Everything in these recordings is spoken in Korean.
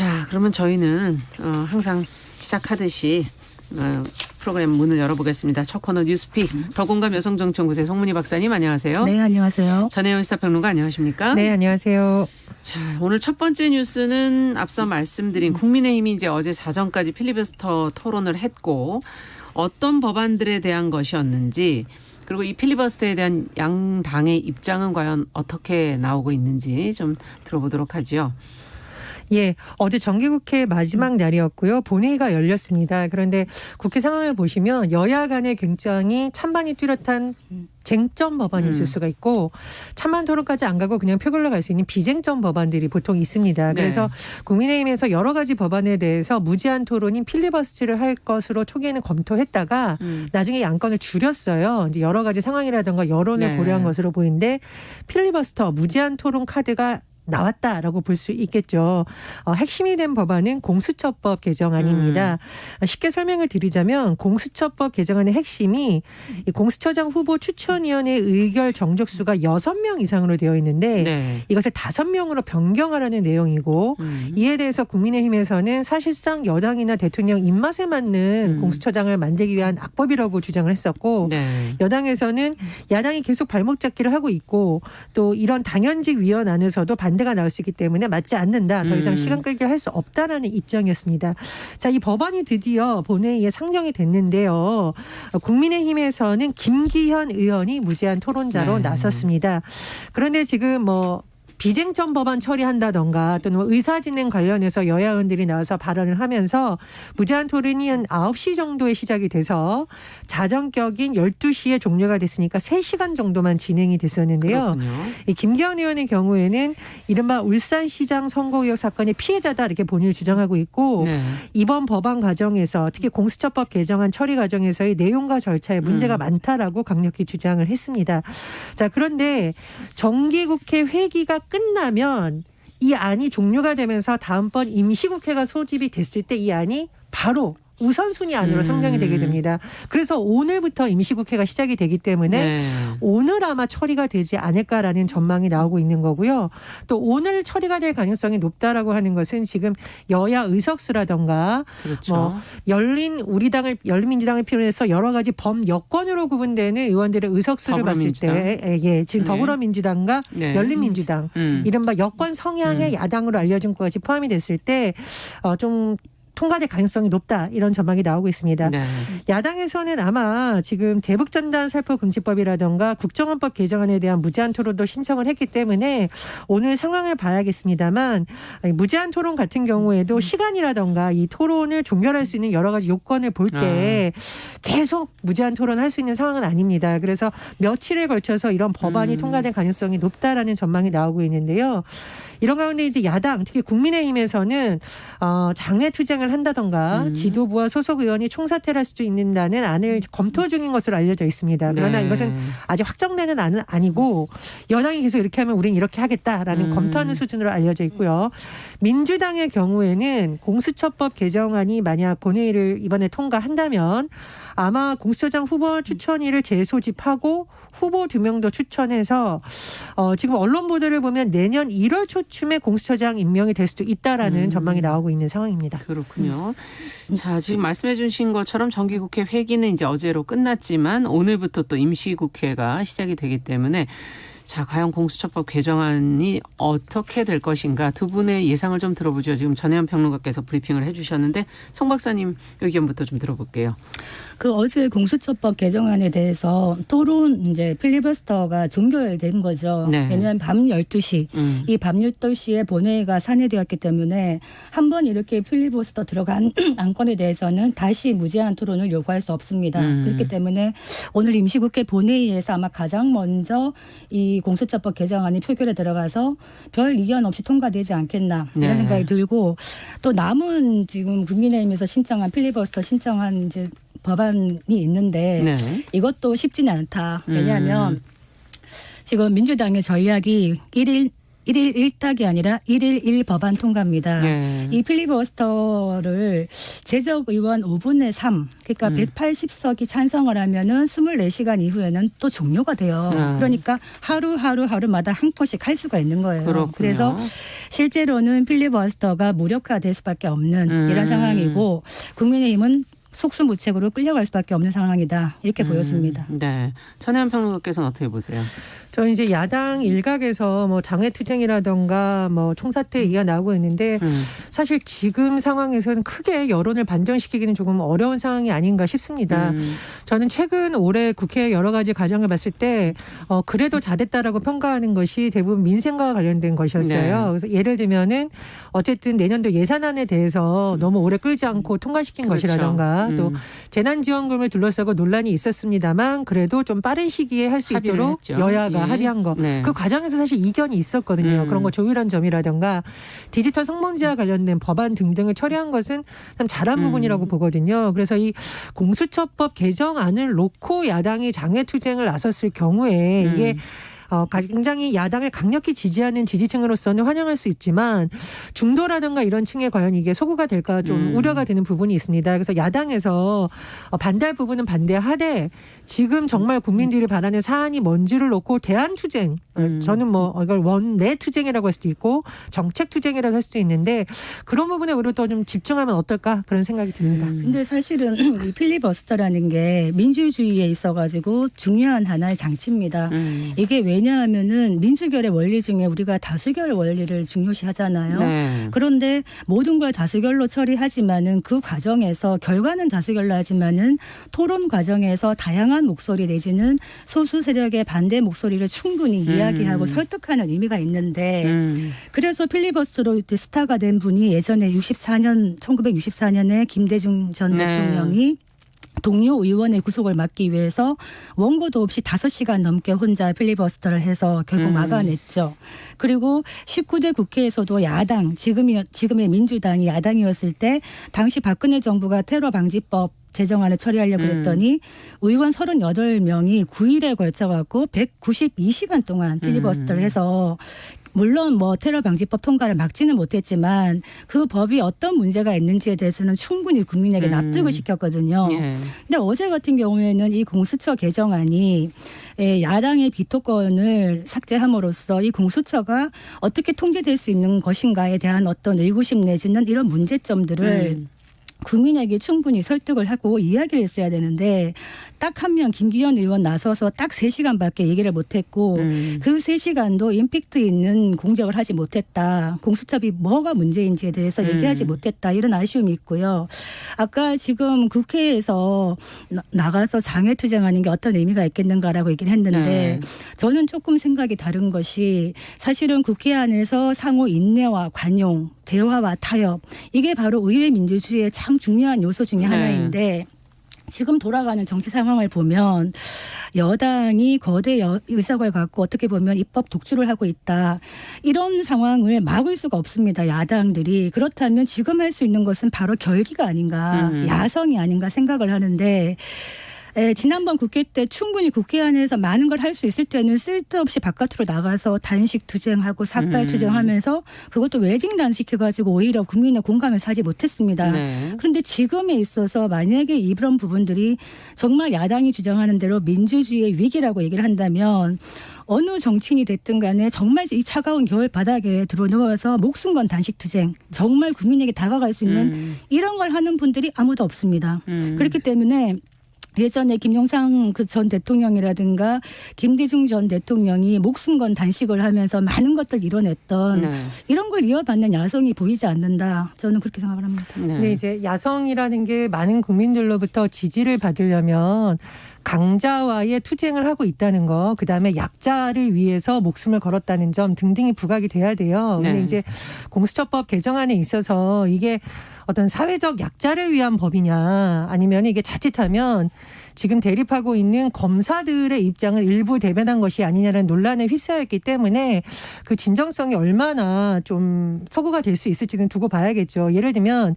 자, 그러면 저희는 항상 시작하듯이 프로그램 문을 열어보겠습니다. 첫 코너 뉴스픽 더공감 여성정치연구소의 송문희 박사님 안녕하세요. 네, 안녕하세요. 전혜연 시사평론가 안녕하십니까? 네, 안녕하세요. 자, 오늘 첫 번째 뉴스는 앞서 말씀드린 국민의힘이 이제 어제 자정까지 필리버스터 토론을 했고 어떤 법안들에 대한 것이었는지 그리고 이 필리버스터에 대한 양당의 입장은 과연 어떻게 나오고 있는지 좀 들어보도록 하죠. 예, 어제 정기국회 마지막 날이었고요. 본회의가 열렸습니다. 그런데 국회 상황을 보시면 여야 간에 굉장히 찬반이 뚜렷한 쟁점 법안이 있을 수가 있고 찬반 토론까지 안 가고 그냥 표결로 갈 수 있는 비쟁점 법안들이 보통 있습니다. 그래서 네. 국민의힘에서 여러 가지 법안에 대해서 무제한 토론인 필리버스터를 할 것으로 초기에는 검토했다가 나중에 양건을 줄였어요. 이제 여러 가지 상황이라든가 여론을 네. 고려한 것으로 보이는데 필리버스터 무제한 토론 카드가 나왔다라고 볼 수 있겠죠. 핵심이 된 법안은 공수처법 개정안입니다. 쉽게 설명을 드리자면 공수처법 개정안의 핵심이 이 공수처장 후보 추천위원회 의결 정적수가 6명 이상으로 되어 있는데 네. 이것을 5명으로 변경하라는 내용이고 이에 대해서 국민의힘에서는 사실상 여당이나 대통령 입맛에 맞는 공수처장을 만들기 위한 악법이라고 주장을 했었고 네. 여당에서는 야당이 계속 발목 잡기를 하고 있고 또 이런 당연직 위원 안에서도 반대가 나올 수 있기 때문에 맞지 않는다. 더 이상 시간 끌기를 할 수 없다라는 입장이었습니다. 자, 이 법안이 드디어 본회의에 상정이 됐는데요. 국민의힘에서는 김기현 의원이 무제한 토론자로 네. 나섰습니다. 그런데 지금 비쟁점 법안 처리한다던가 또는 의사진행 관련해서 여야 의원들이 나와서 발언을 하면서 무제한 토론이 한 9시 정도에 시작이 돼서 자정격인 12시에 종료가 됐으니까 3시간 정도만 진행이 됐었는데요. 이 김기현 의원의 경우에는 이른바 울산시장 선거 의혹 사건의 피해자다 이렇게 본인을 주장하고 있고 네. 이번 법안 과정에서 특히 공수처법 개정안 처리 과정에서의 내용과 절차에 문제가 많다라고 강력히 주장을 했습니다. 자, 그런데 정기국회 회기가 끝나면 이 안이 종료가 되면서 다음번 임시국회가 소집이 됐을 때 이 안이 바로 우선순위 안으로 상정이 되게 됩니다. 그래서 오늘부터 임시국회가 시작이 되기 때문에 네. 오늘 아마 처리가 되지 않을까라는 전망이 나오고 있는 거고요. 또 오늘 처리가 될 가능성이 높다라고 하는 것은 지금 여야 의석수라던가 그렇죠. 열린민주당을 필요해서 여러 가지 범여권으로 구분되는 의원들의 의석수를 봤을 때 지금 더불어민주당과 네. 열린민주당 이른바 여권 성향의 야당으로 알려진 것까지 포함이 됐을 때 좀 통과될 가능성이 높다 이런 전망이 나오고 있습니다. 네. 야당에서는 아마 지금 대북전단 살포 금지법이라든가 국정원법 개정안에 대한 무제한 토론도 신청을 했기 때문에 오늘 상황을 봐야겠습니다만 무제한 토론 같은 경우에도 시간이라든가 이 토론을 종결할 수 있는 여러 가지 요건을 볼 때 계속 무제한 토론할 수 있는 상황은 아닙니다. 그래서 며칠에 걸쳐서 이런 법안이 통과될 가능성이 높다라는 전망이 나오고 있는데요. 이런 가운데 이제 야당 특히 국민의힘에서는 장외 투쟁을 한다던가 지도부와 소속 의원이 총사퇴를 할 수도 있는다는 안을 검토 중인 것으로 알려져 있습니다. 그러나 네. 이것은 아직 확정되는 안은 아니고 여당이 계속 이렇게 하면 우린 이렇게 하겠다라는 검토하는 수준으로 알려져 있고요. 민주당의 경우에는 공수처법 개정안이 만약 본회의를 이번에 통과한다면 아마 공수처장 후보 추천위를 재소집하고 후보 2명도 추천해서 지금 언론 보도를 보면 내년 1월 초쯤에 공수처장 임명이 될 수도 있다라는 전망이 나오고 있는 상황입니다. 그렇군요. 자, 지금 말씀해 주신 것처럼 정기국회 회기는 이제 어제로 끝났지만 오늘부터 또 임시국회가 시작이 되기 때문에 자, 과연 공수처법 개정안이 어떻게 될 것인가 두 분의 예상을 좀 들어보죠. 지금 전혜연 평론가께서 브리핑을 해 주셨는데 송 박사님 의견부터 좀 들어볼게요. 어제 공수처법 개정안에 대해서 토론 이제 필리버스터가 종결된 거죠. 네. 왜냐하면 밤 12시 이 밤 12시에 본회의가 산회되었기 때문에 한번 이렇게 필리버스터 들어간 안건에 대해서는 다시 무제한 토론을 요구할 수 없습니다. 그렇기 때문에 오늘 임시국회 본회의에서 아마 가장 먼저 이 공수처법 개정안이 표결에 들어가서 별 이견 없이 통과되지 않겠나 이런 생각이 들고 또 남은 지금 국민의힘에서 신청한 필리버스터 신청한 이제 법안이 있는데 네. 이것도 쉽지는 않다. 왜냐하면 지금 민주당의 전략이 1일 1일 1딱이 아니라 1일 1법안 통과입니다. 예. 이 필리버스터를 제적 의원 5분의 3, 그러니까 180석이 찬성을 하면은 24시간 이후에는 또 종료가 돼요. 그러니까 하루마다 한 건씩 할 수가 있는 거예요. 그렇군요. 그래서 실제로는 필리버스터가 무력화될 수밖에 없는 이런 상황이고 국민의힘은 속수무책으로 끌려갈 수밖에 없는 상황이다. 이렇게 보여집니다. 네. 천혜연 평론가께서는 어떻게 보세요? 저는 이제 야당 일각에서 뭐 장외투쟁이라던가 뭐 총사퇴 얘기가 나오고 있는데 사실 지금 상황에서는 크게 여론을 반전시키기는 조금 어려운 상황이 아닌가 싶습니다. 저는 최근 올해 국회 여러 가지 과정을 봤을 때 그래도 잘했다라고 평가하는 것이 대부분 민생과 관련된 것이었어요. 네. 그래서 예를 들면은 어쨌든 내년도 예산안에 대해서 너무 오래 끌지 않고 통과시킨 그렇죠. 것이라던가 또 재난지원금을 둘러싸고 논란이 있었습니다만 그래도 좀 빠른 시기에 할 수 합의를 있도록 했죠. 여야가 예. 합의한 거. 네. 그 과정에서 사실 이견이 있었거든요. 그런 거 조율한 점이라든가 디지털 성범죄와 관련된 법안 등등을 처리한 것은 참 잘한 부분이라고 보거든요. 그래서 이 공수처법 개정안을 놓고 야당이 장외투쟁을 나섰을 경우에 이게 굉장히 야당을 강력히 지지하는 지지층으로서는 환영할 수 있지만 중도라든가 이런 층에 과연 이게 소구가 될까 좀 우려가 되는 부분이 있습니다. 그래서 야당에서 반대할 부분은 반대하되 지금 정말 국민들이 바라는 사안이 뭔지를 놓고 대안투쟁 저는 뭐 이걸 원내 투쟁이라고 할 수도 있고 정책 투쟁이라고 할 수도 있는데 그런 부분에 우리가 또 좀 집중하면 어떨까 그런 생각이 듭니다. 근데 사실은 이 필리버스터라는 게 민주주의에 있어가지고 중요한 하나의 장치입니다. 이게 왜냐하면은 민주결의 원리 중에 우리가 다수결 원리를 중요시하잖아요. 네. 그런데 모든 걸 다수결로 처리하지만은 그 과정에서 결과는 다수결로 하지만은 토론 과정에서 다양한 목소리 내지는 소수 세력의 반대 목소리를 충분히 이야기하고 설득하는 의미가 있는데 그래서 필리버스터로 스타가 된 분이 예전에 1964년에 김대중 전 네. 대통령이 동료 의원의 구속을 막기 위해서 원고도 없이 5시간 넘게 혼자 필리버스터를 해서 결국 막아냈죠. 그리고 19대 국회에서도 야당, 지금의 민주당이 야당이었을 때 당시 박근혜 정부가 테러 방지법 제정안을 처리하려고 했더니 의원 38명이 9일에 걸쳐갖고 192시간 동안 필리버스터를 해서 물론 뭐 테러 방지법 통과를 막지는 못했지만 그 법이 어떤 문제가 있는지에 대해서는 충분히 국민에게 납득을 시켰거든요. 예. 근데 어제 같은 경우에는 이 공수처 개정안이 야당의 비토권을 삭제함으로써 이 공수처가 어떻게 통제될 수 있는 것인가에 대한 어떤 의구심 내지는 이런 문제점들을 국민에게 충분히 설득을 하고 이야기를 했어야 되는데 딱 한 명 김기현 의원 나서서 딱 3시간밖에 얘기를 못했고 그 3시간도 임팩트 있는 공격을 하지 못했다. 공수처법이 뭐가 문제인지에 대해서 얘기하지 못했다. 이런 아쉬움이 있고요. 아까 지금 국회에서 나가서 장외투쟁하는 게 어떤 의미가 있겠는가라고 얘기를 했는데 네. 저는 조금 생각이 다른 것이 사실은 국회 안에서 상호 인내와 관용 대화와 타협 이게 바로 의회 민주주의의 참 중요한 요소 중에 하나인데 지금 돌아가는 정치 상황을 보면 여당이 거대 의석을 갖고 어떻게 보면 입법 독주를 하고 있다. 이런 상황을 막을 수가 없습니다. 야당들이. 그렇다면 지금 할 수 있는 것은 바로 결기가 아닌가 야성이 아닌가 생각을 하는데 지난번 국회 때 충분히 국회 안에서 많은 걸 할 수 있을 때는 쓸데없이 바깥으로 나가서 단식 투쟁하고 삭발 투쟁하면서 그것도 웰빙 단식해가지고 오히려 국민의 공감을 사지 못했습니다. 네. 그런데 지금에 있어서 만약에 이런 부분들이 정말 야당이 주장하는 대로 민주주의의 위기라고 얘기를 한다면 어느 정치인이 됐든 간에 정말 이 차가운 겨울 바닥에 들어누워서 목숨 건 단식 투쟁 정말 국민에게 다가갈 수 있는 이런 걸 하는 분들이 아무도 없습니다. 그렇기 때문에 예전에 김영삼 전 대통령이라든가 김대중 전 대통령이 목숨 건 단식을 하면서 많은 것들 이뤄냈던 이런 걸 이어받는 야성이 보이지 않는다. 저는 그렇게 생각을 합니다. 근데 이제 야성이라는 게 많은 국민들로부터 지지를 받으려면 강자와의 투쟁을 하고 있다는 거, 그다음에 약자를 위해서 목숨을 걸었다는 점 등등이 부각이 돼야 돼요. 근데 네. 이제 공수처법 개정안에 있어서 이게 어떤 사회적 약자를 위한 법이냐 아니면 이게 자칫하면 지금 대립하고 있는 검사들의 입장을 일부 대변한 것이 아니냐는 논란에 휩싸였기 때문에 그 진정성이 얼마나 좀 소구가 될 수 있을지는 두고 봐야겠죠. 예를 들면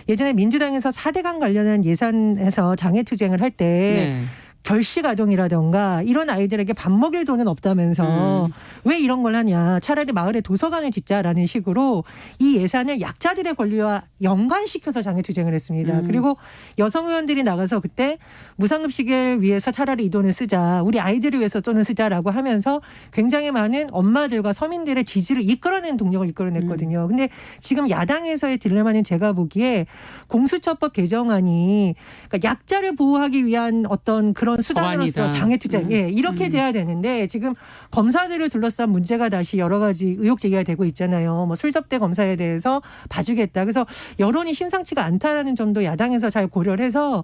예전에 민주당에서 4대강 관련한 예산에서 장외투쟁을 할 때 네. 결식 아동이라던가 이런 아이들에게 밥 먹일 돈은 없다면서 왜 이런 걸 하냐. 차라리 마을에 도서관을 짓자라는 식으로 이 예산을 약자들의 권리와 연관시켜서 장애투쟁을 했습니다. 그리고 여성 의원들이 나가서 그때 무상급식을 위해서 차라리 이 돈을 쓰자. 우리 아이들을 위해서 돈을 쓰자라고 하면서 굉장히 많은 엄마들과 서민들의 지지를 이끌어낸 동력을 이끌어냈거든요. 근데 지금 야당에서의 딜레마는 제가 보기에 공수처법 개정안이 그러니까 약자를 보호하기 위한 어떤 그런 수단으로서 법안이다. 장애투쟁 예, 이렇게 돼야 되는데 지금 검사들을 둘러싼 문제가 다시 여러 가지 의혹 제기가 되고 있잖아요. 뭐 술접대 검사에 대해서 봐주겠다. 그래서 여론이 심상치가 않다라는 점도 야당에서 잘 고려를 해서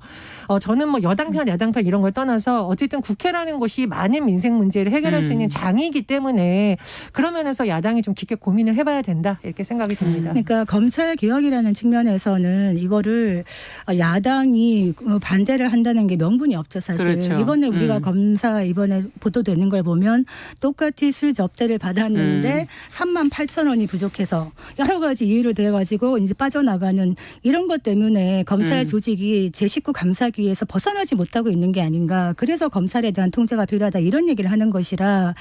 저는 뭐 여당편 야당편 이런 걸 떠나서 어쨌든 국회라는 곳이 많은 민생 문제를 해결할 수 있는 장이기 때문에 그런 면에서 야당이 좀 깊게 고민을 해봐야 된다 이렇게 생각이 듭니다. 그러니까 검찰 개혁이라는 측면에서는 이거를 야당이 반대를 한다는 게 명분이 없죠, 사실. 그렇죠. 이번에 우리가 검사 이번에 보도되는 걸 보면 똑같이 술 접대를 받았는데 3만 8천 원이 부족해서 여러 가지 이유를 대가지고 이제 빠져나가는 이런 것 때문에 검찰 조직이 제19 감사기에서 벗어나지 못하고 있는 게 아닌가. 그래서 검찰에 대한 통제가 필요하다 이런 얘기를 하는 것이라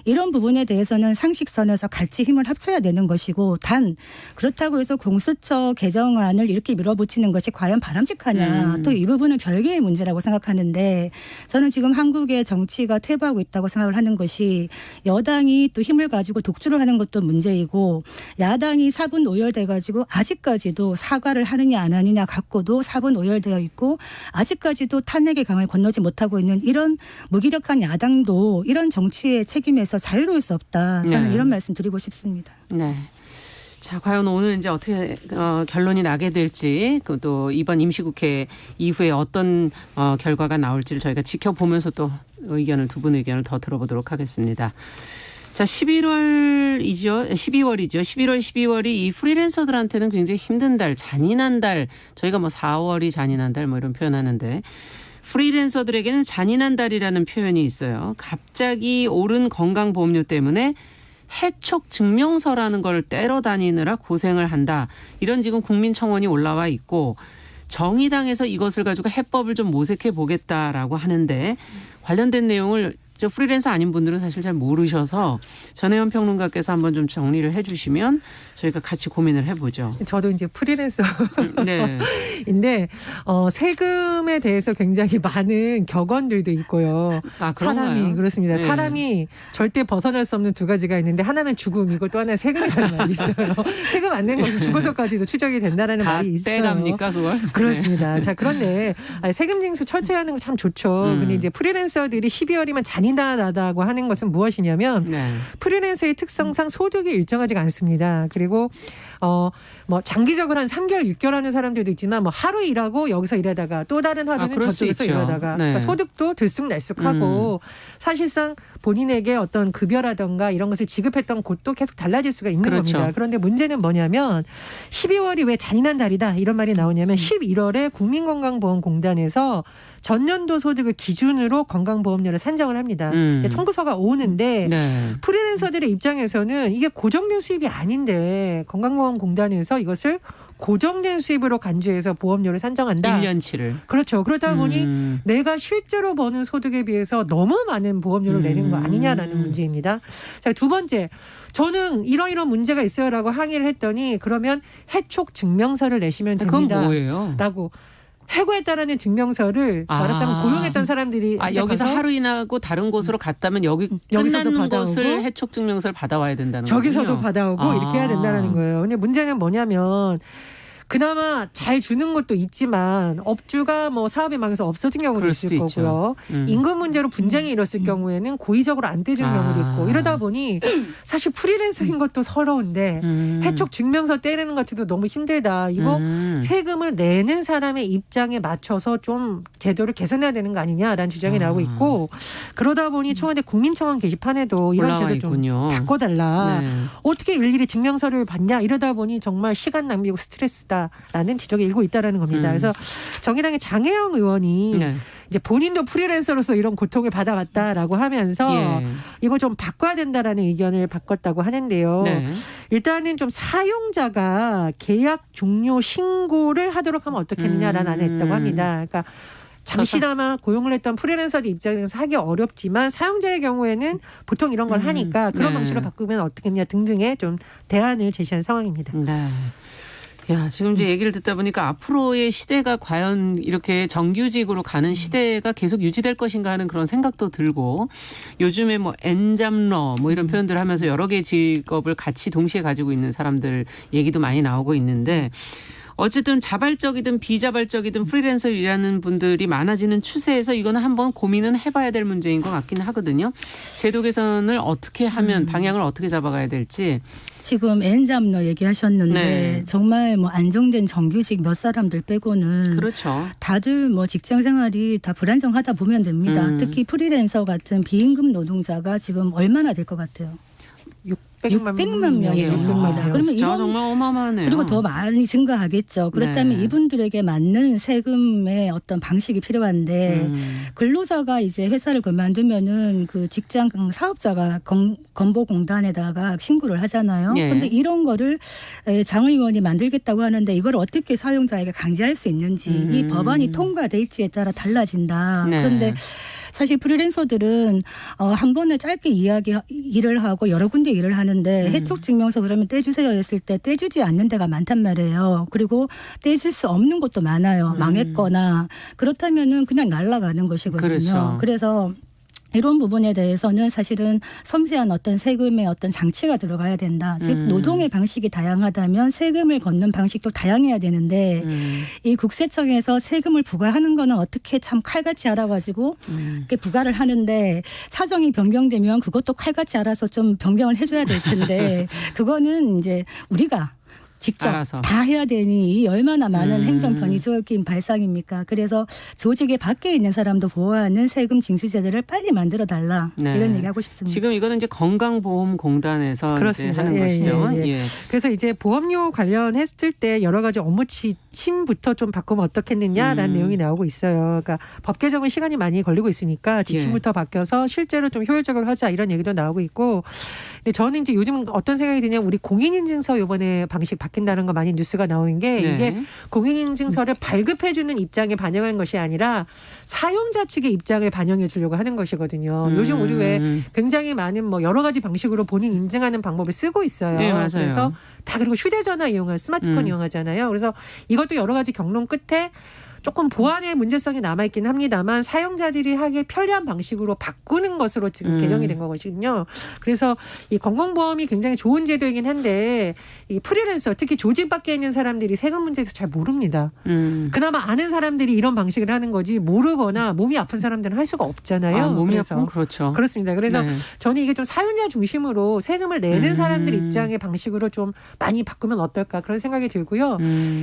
이런 부분에 대해서는 상식선에서 같이 힘을 합쳐야 되는 것이고 단 그렇다고 해서 공수처 개정안을 이렇게 밀어붙이는 것이 과연 바람직하냐. 또 이 부분은 별개의 문제라고 생각하는데 저는 지금 한국의 정치가 퇴보하고 있다고 생각을 하는 것이 여당이 또 힘을 가지고 독주를 하는 것도 문제이고 야당이 사분 오열돼 가지고 아직까지도 사과를 하느냐 안 하느냐 갖고도 사분 오열되어 있고 아직까지도 탄핵의 강을 건너지 못하고 있는 이런 무기력한 야당도 이런 정치의 책임에서 자유로울 수 없다. 저는 네. 이런 말씀 드리고 싶습니다. 네. 자, 과연 오늘 이제 어떻게 결론이 나게 될지, 또 이번 임시국회 이후에 어떤 결과가 나올지를 저희가 지켜보면서 또 의견을 두 분 의견을 더 들어보도록 하겠습니다. 자, 12월이죠. 12월, 12월이 이 프리랜서들한테는 굉장히 힘든 달, 잔인한 달. 저희가 뭐 4월이 잔인한 달 뭐 이런 표현하는데 프리랜서들에게는 잔인한 달이라는 표현이 있어요. 갑자기 오른 건강보험료 때문에 해촉 증명서라는 걸 떼러 다니느라 고생을 한다. 이런 지금 국민청원이 올라와 있고 정의당에서 이것을 가지고 해법을 좀 모색해 보겠다라고 하는데 관련된 내용을 저 프리랜서 아닌 분들은 사실 잘 모르셔서 전혜연 평론가께서 한번 좀 정리를 해 주시면 저희가 같이 고민을 해보죠. 저도 이제 프리랜서 네. 인데 세금에 대해서 굉장히 많은 격언들도 있고요. 아, 그런가요? 사람이 그렇습니다. 네. 사람이 절대 벗어날 수 없는 두 가지가 있는데 하나는 죽음이고 또 하나는 세금이라는 말이 있어요. 세금 안 낸 것은 죽어서까지도 추적이 된다라는 다 말이 있어요. 떼갑니까 그걸? 그렇습니다. 자, 그런데 세금 징수 철저하는 거 참 좋죠. 근데 이제 프리랜서들이 12월이면 잔인하다고 하는 것은 무엇이냐면 네. 프리랜서의 특성상 소득이 일정하지가 않습니다. 그리고 뭐 장기적으로 한 3개월, 6개월 하는 사람들도 있지만 뭐 하루 일하고 여기서 일하다가 또 다른 하루는 그럴 수 저쪽에서 있죠. 일하다가 네. 그러니까 소득도 들쑥날쑥하고 사실상 본인에게 어떤 급여라든가 이런 것을 지급했던 곳도 계속 달라질 수가 있는 그렇죠. 겁니다. 그런데 문제는 뭐냐면 12월이 왜 잔인한 달이다 이런 말이 나오냐면 11월에 국민건강보험공단에서 전년도 소득을 기준으로 건강보험료를 산정을 합니다. 청구서가 오는데 네. 프리랜서들의 입장에서는 이게 고정된 수입이 아닌데 건강보험공단에서 이것을 고정된 수입으로 간주해서 보험료를 산정한다. 1년치를. 그렇죠. 그러다 보니 내가 실제로 버는 소득에 비해서 너무 많은 보험료를 내는 거 아니냐라는 문제입니다. 자, 두 번째. 저는 이런 문제가 있어요라고 항의를 했더니 그러면 해촉 증명서를 내시면 그건 됩니다. 뭐예요? 라고. 해고했다라는 증명서를 말하자면 고용했던 사람들이 여기서 하루 일하고 다른 곳으로 갔다면 여기 여기서도 끝나는 받아오고 곳을 해촉 증명서를 받아와야 된다는 저기서도 거군요. 받아오고 이렇게 해야 된다는 거예요. 근데 문제는 뭐냐면 그나마 잘 주는 것도 있지만 업주가 뭐 사업이 망해서 없어진 경우도 그럴 있을 수도 거고요. 임금 문제로 분쟁이 일었을 경우에는 고의적으로 안 떼주는 경우도 있고 이러다 보니 사실 프리랜서인 것도 서러운데 해촉 증명서 떼내는 것 같아도 너무 힘들다. 이거 세금을 내는 사람의 입장에 맞춰서 좀 제도를 개선해야 되는 거 아니냐라는 주장이 나오고 있고 그러다 보니 청와대 국민청원 게시판에도 이런 제도 좀 있군요. 바꿔달라. 네. 어떻게 일일이 증명서를 받냐 이러다 보니 정말 시간 낭비고 스트레스다. 라는 지적이 일고 있다라는 겁니다. 그래서 정의당의 장혜영 의원이 네. 이제 본인도 프리랜서로서 이런 고통을 받아왔다라고 하면서 예. 이걸 좀 바꿔야 된다라는 의견을 바꿨다고 하는데요. 네. 일단은 좀 사용자가 계약 종료 신고를 하도록 하면 어떻겠느냐라는 안을 했다고 합니다. 그러니까 잠시나마 고용을 했던 프리랜서들 입장에서 하기 어렵지만 사용자의 경우에는 보통 이런 걸 하니까 그런 네. 방식으로 바꾸면 어떻겠냐 등등의 좀 대안을 제시한 상황입니다. 네. 야, 지금 이제 얘기를 듣다 보니까 앞으로의 시대가 과연 이렇게 정규직으로 가는 시대가 계속 유지될 것인가 하는 그런 생각도 들고 요즘에 뭐 엔잡러 뭐 이런 표현들을 하면서 여러 개의 직업을 같이 동시에 가지고 있는 사람들 얘기도 많이 나오고 있는데 어쨌든 자발적이든 비자발적이든 프리랜서 일하는 분들이 많아지는 추세에서 이거는 한번 고민은 해봐야 될 문제인 것 같긴 하거든요. 제도 개선을 어떻게 하면 방향을 어떻게 잡아가야 될지. 지금 엔잡러 얘기하셨는데 네. 정말 뭐 안정된 정규직 몇 사람들 빼고는 그렇죠. 다들 뭐 직장 생활이 다 불안정하다 보면 됩니다. 특히 프리랜서 같은 비임금 노동자가 지금 얼마나 될 것 같아요? 600만 명이 예, 됩니다. 600만 명. 그러면 진짜 이런 정말 어마어마하네요. 그리고 더 많이 증가하겠죠. 그렇다면 네. 이분들에게 맞는 세금의 어떤 방식이 필요한데 근로자가 이제 회사를 그만두면은 그 직장 사업자가 건보공단에다가 신고를 하잖아요. 예. 그런데 이런 거를 장 의원이 만들겠다고 하는데 이걸 어떻게 사용자에게 강제할 수 있는지 이 법안이 통과될지에 따라 달라진다. 네. 그런데 사실 프리랜서들은 한 번에 짧게 일을 하고 여러 군데 일을 하는데 해촉 증명서 그러면 떼주세요 했을 때 떼주지 않는 데가 많단 말이에요. 그리고 떼줄 수 없는 곳도 많아요. 망했거나 그렇다면은 그냥 날아가는 것이거든요. 그렇죠. 그래서 이런 부분에 대해서는 사실은 섬세한 어떤 세금의 어떤 장치가 들어가야 된다. 즉 노동의 방식이 다양하다면 세금을 걷는 방식도 다양해야 되는데 이 국세청에서 세금을 부과하는 거는 어떻게 참 칼같이 알아가지고 이렇게 부과를 하는데 사정이 변경되면 그것도 칼같이 알아서 좀 변경을 해줘야 될 텐데 그거는 이제 우리가 직접 알아서. 다 해야 되니 이 얼마나 많은 행정편이 적인 발상입니까? 그래서 조직의 밖에 있는 사람도 보호하는 세금 징수제도를 빨리 만들어달라. 네. 이런 얘기하고 싶습니다. 지금 이거는 이제 건강보험공단에서 이제 그렇습니다. 하는 예, 것이죠. 예, 예. 예. 그래서 이제 보험료 관련했을 때 여러 가지 업무 지침부터 좀 바꾸면 어떻겠느냐라는 내용이 나오고 있어요. 그러니까 법 개정은 시간이 많이 걸리고 있으니까 지침부터 바뀌어서 실제로 좀 효율적으로 하자 이런 얘기도 나오고 있고. 근데 저는 이제 요즘 어떤 생각이 드냐면 우리 공인인증서 이번에 방식 바뀐다는 거 많이 뉴스가 나오는 게 네. 이게 공인인증서를 발급해주는 입장에 반영한 것이 아니라 사용자 측의 입장을 반영해 주려고 하는 것이거든요. 요즘 우리 왜 굉장히 많은 뭐 여러 가지 방식으로 본인 인증하는 방법을 쓰고 있어요. 네, 맞아요. 그래서 다 그리고 휴대전화 이용한 스마트폰 이용하잖아요. 그래서 이것도 여러 가지 경론 끝에 조금 보안의 문제성이 남아있긴 합니다만 사용자들이 하기 편리한 방식으로 바꾸는 것으로 지금 개정이 된 거거든요. 그래서 이 건강보험이 굉장히 좋은 제도이긴 한데 이 프리랜서 특히 조직 밖에 있는 사람들이 세금 문제에서 잘 모릅니다. 그나마 아는 사람들이 이런 방식을 하는 거지 모르거나 몸이 아픈 사람들은 할 수가 없잖아요. 아, 몸이 그래서 아프면 그렇죠. 그렇습니다. 그래서 네. 저는 이게 좀 사용자 중심으로 세금을 내는 사람들 입장의 방식으로 좀 많이 바꾸면 어떨까 그런 생각이 들고요.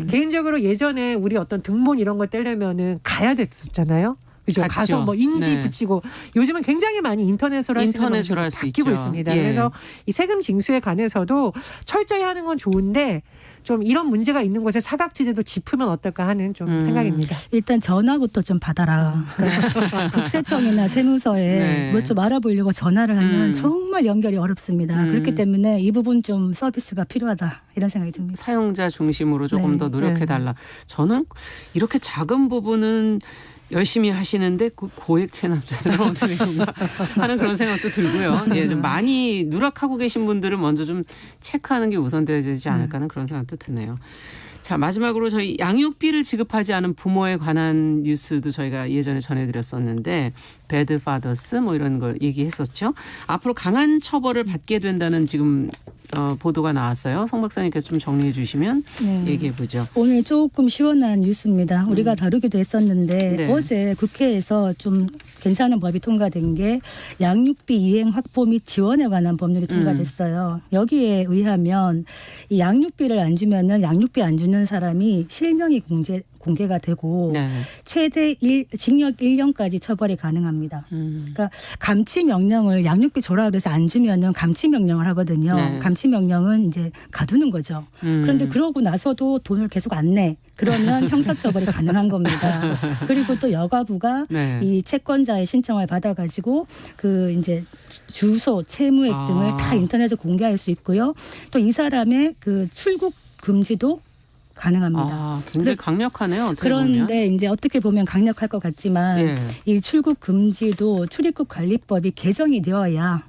개인적으로 예전에 우리 어떤 등본 이런 거 떼려면은 가야 됐었잖아요. 그죠? 갔죠. 가서 뭐 인지 네. 붙이고 요즘은 굉장히 많이 인터넷으로 할 수 있는 인터넷으로 방식으로 할 수 바뀌고 있죠. 있습니다. 예. 그래서 이 세금 징수에 관해서도 철저히 하는 건 좋은데 좀 이런 문제가 있는 곳에 사각지대도 짚으면 어떨까 하는 좀 생각입니다. 일단 전화부터 좀 받아라. 그러니까 국세청이나 세무서에 네. 뭘 좀 알아보려고 전화를 하면 정말 연결이 어렵습니다. 그렇기 때문에 이 부분 좀 서비스가 필요하다. 이런 생각이 듭니다. 사용자 중심으로 조금 네. 더 노력해달라. 저는 이렇게 작은 부분은 열심히 하시는데 그 고액 체납자들은 어떻게 되는가 하는 그런 생각도 들고요. 예, 좀 많이 누락하고 계신 분들을 먼저 좀 체크하는 게 우선되어야 되지 않을까 하는 그런 생각도 드네요. 자, 마지막으로 저희 양육비를 지급하지 않은 부모에 관한 뉴스도 저희가 예전에 전해드렸었는데 배드 파더스 뭐 이런 걸 얘기했었죠. 앞으로 강한 처벌을 받게 된다는 지금 보도가 나왔어요. 송 박사님께서 좀 정리해 주시면 네. 얘기해 보죠. 오늘 조금 시원한 뉴스입니다. 우리가 다루기도 했었는데 네. 어제 국회에서 좀 괜찮은 법이 통과된 게 양육비 이행 확보 및 지원에 관한 법률이 통과됐어요. 여기에 의하면 이 양육비를 안 주면은 양육비 안 주는 사람이 실명이 공개가 되고 네. 최대 징역 1년까지 처벌이 가능합니다. 그러니까 감치 명령을 양육비 줘라 그래서 안 주면은 감치 명령을 하거든요. 네. 감치 명령은 이제 가두는 거죠. 그런데 그러고 나서도 돈을 계속 안 내. 그러면 형사처벌이 가능한 겁니다. 그리고 또 여가부가 네. 이 채권자의 신청을 받아가지고 그 이제 주소, 채무액 등을 다 인터넷에 공개할 수 있고요. 또 이 사람의 그 출국 금지도 가능합니다. 아, 굉장히 강력하네요. 어떻게 보면. 그런데 이제 어떻게 보면 강력할 것 같지만 예. 이 출국 금지도 출입국 관리법이 개정이 되어야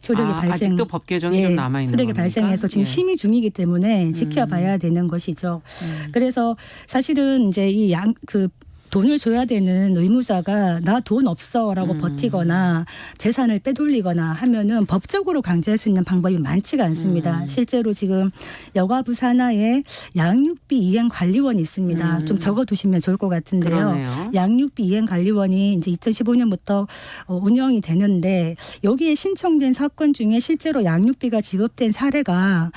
효력이 발생. 아직도 법 개정이 좀 남아 있는 효력이 겁니까? 발생해서 지금 예. 심의 중이기 때문에 지켜봐야 되는 것이죠. 그래서 사실은 이제 이 돈을 줘야 되는 의무자가 나 돈 없어라고 버티거나 재산을 빼돌리거나 하면은 법적으로 강제할 수 있는 방법이 많지가 않습니다. 실제로 지금 여가부 산하에 양육비 이행 관리원이 있습니다. 좀 적어두시면 좋을 것 같은데요. 그러네요. 양육비 이행 관리원이 이제 2015년부터 운영이 되는데 여기에 신청된 사건 중에 실제로 양육비가 지급된 사례가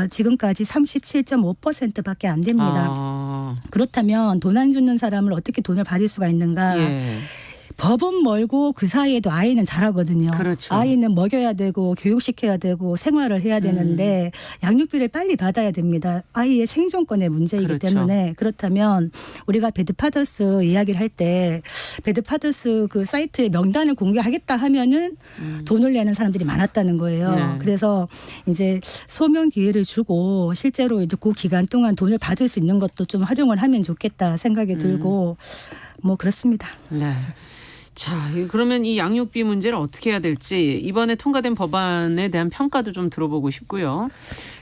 지금까지 37.5%밖에 안 됩니다. 아, 그렇다면 돈 안 주는 사람을 어떻게 돈을 받을 수가 있는가? 예. 법은 멀고 그 사이에도 아이는 자라거든요. 그렇죠. 아이는 먹여야 되고 교육시켜야 되고 생활을 해야 되는데 양육비를 빨리 받아야 됩니다. 아이의 생존권의 문제이기 그렇죠. 때문에 그렇다면 우리가 배드파더스 이야기를 할 때 배드파더스 그 사이트에 명단을 공개하겠다 하면은 돈을 내는 사람들이 많았다는 거예요. 네. 그래서 이제 소명 기회를 주고 실제로 이제 그 기간 동안 돈을 받을 수 있는 것도 좀 활용을 하면 좋겠다 생각이 들고 뭐 그렇습니다. 네. 자, 그러면 이 양육비 문제를 어떻게 해야 될지 이번에 통과된 법안에 대한 평가도 좀 들어보고 싶고요.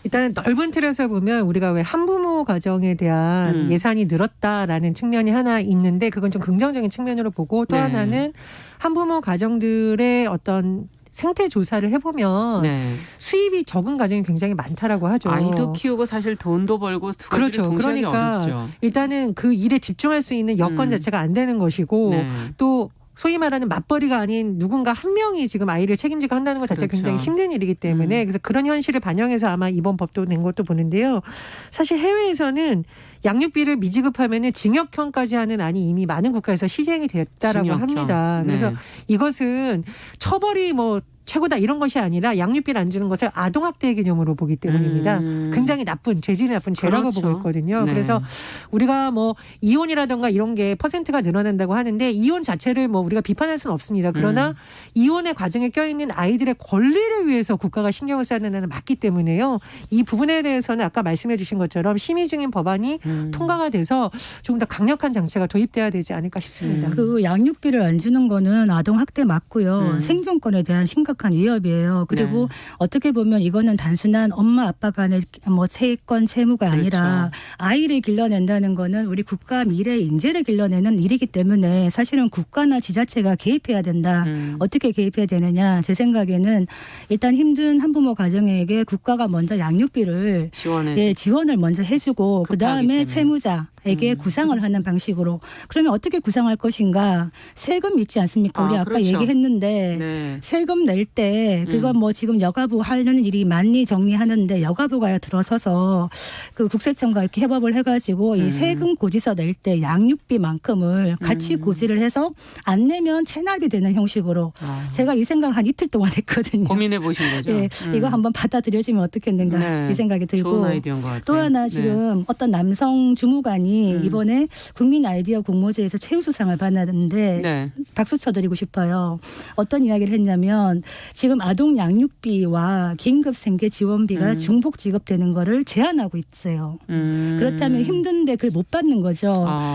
일단은 넓은 틀에서 보면 우리가 왜 한부모 가정에 대한 예산이 늘었다라는 측면이 하나 있는데 그건 좀 긍정적인 측면으로 보고 또 네. 하나는 한부모 가정들의 어떤 생태 조사를 해보면 네. 수입이 적은 가정이 굉장히 많다라고 하죠. 아이도 키우고 사실 돈도 벌고 두 가지를 그렇죠. 동시에 하기 그러니까 어렵죠. 일단은 그 일에 집중할 수 있는 여건 자체가 안 되는 것이고 네. 또 소위 말하는 맞벌이가 아닌 누군가 한 명이 지금 아이를 책임지고 한다는 것 자체가 그렇죠. 굉장히 힘든 일이기 때문에 그래서 그런 현실을 반영해서 아마 이번 법도 낸 것도 보는데요. 사실 해외에서는 양육비를 미지급하면은 징역형까지 하는 안이 이미 많은 국가에서 시행이 됐다라고 징역형. 합니다. 그래서 네. 이것은 처벌이 뭐 최고다 이런 것이 아니라 양육비를 안 주는 것을 아동학대 개념으로 보기 때문입니다. 굉장히 나쁜 재질이 나쁜 죄라고 그렇죠. 보고 있거든요. 네. 그래서 우리가 뭐 이혼이라든가 이런 게 퍼센트가 늘어난다고 하는데 이혼 자체를 뭐 우리가 비판할 수는 없습니다. 그러나 이혼의 과정에 껴있는 아이들의 권리를 위해서 국가가 신경을 써야 되는 맞기 때문에요. 이 부분에 대해서는 아까 말씀해 주신 것처럼 심의 중인 법안이 통과가 돼서 조금 더 강력한 장치가 도입돼야 되지 않을까 싶습니다. 그 양육비를 안 주는 거는 아동 학대 맞고요. 생존권에 대한 심각한 위협이에요. 그리고 네. 어떻게 보면 이거는 단순한 엄마 아빠 간의 뭐 채권 채무가 아니라 아이를 길러낸다는 거는 우리 국가 미래 인재를 길러내는 일이기 때문에 사실은 국가나 지자체가 개입해야 된다. 어떻게 개입해야 되느냐. 제 생각에는 일단 힘든 한부모 가정에게 국가가 먼저 양육비를 지원을 먼저 해주고 그다음에 채무자에게 구상을 하는 방식으로. 그러면 어떻게 구상할 것인가. 세금 있지 않습니까? 우리 아까 그렇죠. 얘기했는데 네. 세금 낼 때 그건 뭐 지금 여가부 하는 일이 많이 정리하는데 여가부가 들어서서 그 국세청과 이렇게 협업을 해가지고 이 세금 고지서 낼 때 양육비만큼을 같이 고지를 해서 안 내면 체납이 되는 형식으로 제가 이 생각을 한 이틀 동안 했거든요. 고민해 보신 거죠? 예, 이거 한번 받아들여지면 어떻겠는가 네. 이 생각이 들고 좋은 아이디어인 것 같아요. 또 하나 지금 어떤 남성 주무관이 이번에 국민 아이디어 공모제에서 최우수상을 받았는데 네. 박수 쳐드리고 싶어요. 어떤 이야기를 했냐면 지금 아동 양육비와 긴급 생계 지원비가 중복 지급되는 거를 제한하고 있어요. 그렇다면 힘든데 그걸 못 받는 거죠.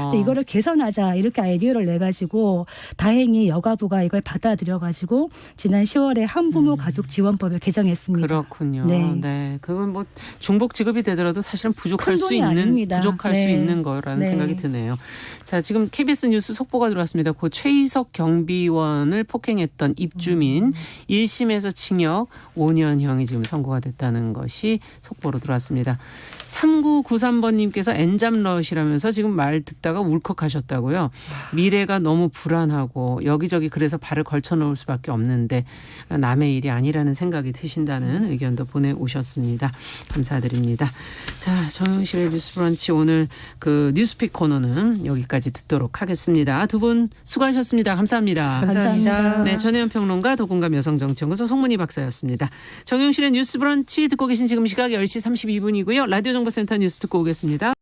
근데 이거를 개선하자 이렇게 아이디어를 내가지고 다행히 여가부가 이걸 받아들여가지고 지난 10월에 한부모 가족 지원법을 개정했습니다. 그렇군요. 네. 네. 그건 뭐 중복 지급이 되더라도 사실은 부족할 큰 수 돈이 있는 아닙니다. 부족할 수 네. 있는 거라는 네. 생각이 드네요. 자, 지금 KBS 뉴스 속보가 들어왔습니다. 고 최희석 경비원을 폭행했던 입주민 1심에서 징역 5년형이 지금 선고가 됐다는 것이 속보로 들어왔습니다. 3993번님께서 엔잡러시라면서 지금 말 듣다가 울컥하셨다고요. 미래가 너무 불안하고 여기저기 그래서 발을 걸쳐놓을 수밖에 없는데 남의 일이 아니라는 생각이 드신다는 의견도 보내오셨습니다. 감사드립니다. 자, 정영실의 뉴스브런치 오늘 그 뉴스픽 코너는 여기까지 듣도록 하겠습니다. 두 분 수고하셨습니다. 감사합니다. 감사합니다. 네, 전혜연 평론가 도공감 여성정치연구소 송문희 박사였습니다. 정영실의 뉴스브런치 듣고 계신 지금 시각 10시 32분이고요. 라디오 정보센터 뉴스 듣고 오겠습니다.